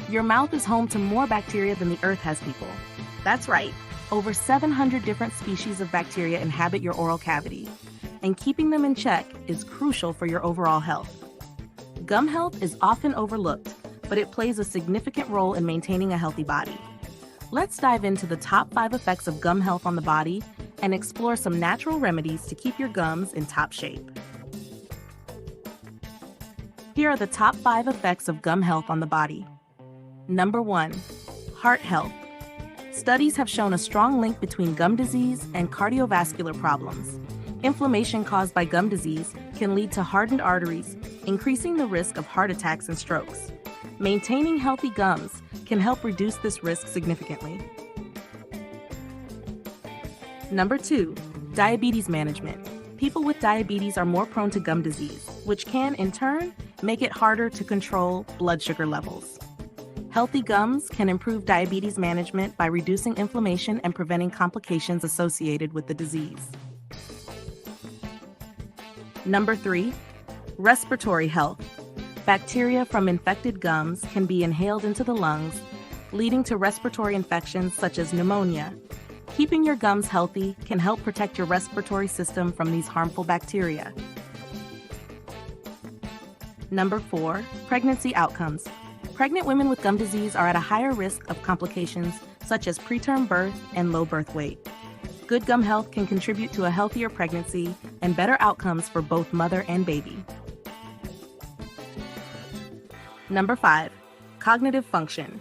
Your mouth is home to more bacteria than the earth has people. That's right, over 700 different species of bacteria inhabit your oral cavity, and keeping them in check is crucial for your overall health. Gum health is often overlooked, but it plays a significant role in maintaining a healthy body. Let's dive into the top 5 effects of gum health on the body and explore some natural remedies to keep your gums in top shape. Here are the top 5 effects of gum health on the body. Number 1. Heart health. Studies have shown a strong link between gum disease and cardiovascular problems. Inflammation caused by gum disease can lead to hardened arteries, increasing the risk of heart attacks and strokes. Maintaining healthy gums can help reduce this risk significantly. Number 2. Diabetes management. People with diabetes are more prone to gum disease, which can, in turn, make it harder to control blood sugar levels. Healthy gums can improve diabetes management by reducing inflammation and preventing complications associated with the disease. Number 3. Respiratory health. Bacteria from infected gums can be inhaled into the lungs, leading to respiratory infections such as pneumonia. Keeping your gums healthy can help protect your respiratory system from these harmful bacteria. Number 4. Pregnancy outcomes. Pregnant women with gum disease are at a higher risk of complications such as preterm birth and low birth weight. Good gum health can contribute to a healthier pregnancy and better outcomes for both mother and baby. Number 5. Cognitive function.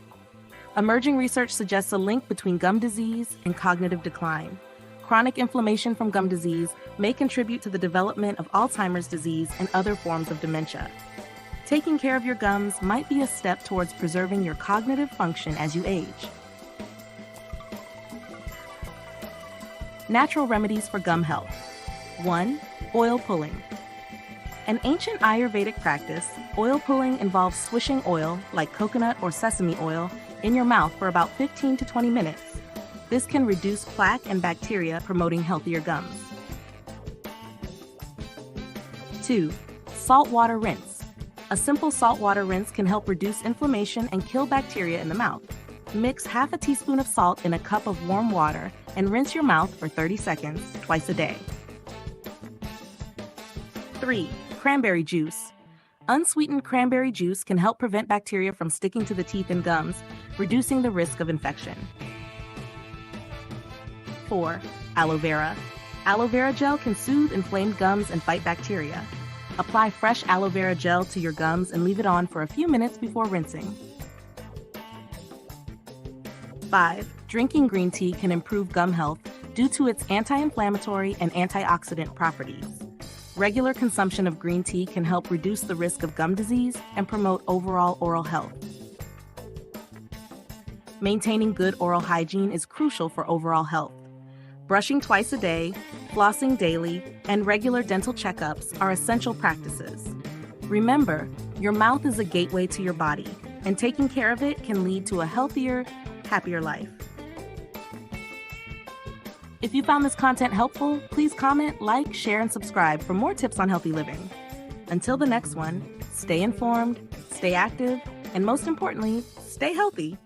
Emerging research suggests a link between gum disease and cognitive decline. Chronic inflammation from gum disease may contribute to the development of Alzheimer's disease and other forms of dementia. Taking care of your gums might be a step towards preserving your cognitive function as you age. Natural remedies for gum health. 1. Oil pulling. An ancient Ayurvedic practice, oil pulling involves swishing oil, like coconut or sesame oil, in your mouth for about 15 to 20 minutes. This can reduce plaque and bacteria, promoting healthier gums. 2. Saltwater rinse. A simple saltwater rinse can help reduce inflammation and kill bacteria in the mouth. Mix half a teaspoon of salt in a cup of warm water and rinse your mouth for 30 seconds twice a day. 3. Cranberry juice. Unsweetened cranberry juice can help prevent bacteria from sticking to the teeth and gums, reducing the risk of infection. 4. Aloe vera. Aloe vera gel can soothe inflamed gums and fight bacteria. Apply fresh aloe vera gel to your gums and leave it on for a few minutes before rinsing. 5. Drinking green tea can improve gum health due to its anti-inflammatory and antioxidant properties. Regular consumption of green tea can help reduce the risk of gum disease and promote overall oral health. Maintaining good oral hygiene is crucial for overall health. Brushing twice a day, flossing daily, and regular dental checkups are essential practices. Remember, your mouth is a gateway to your body, and taking care of it can lead to a healthier, happier life. If you found this content helpful, please comment, like, share, and subscribe for more tips on healthy living. Until the next one, stay informed, stay active, and most importantly, stay healthy.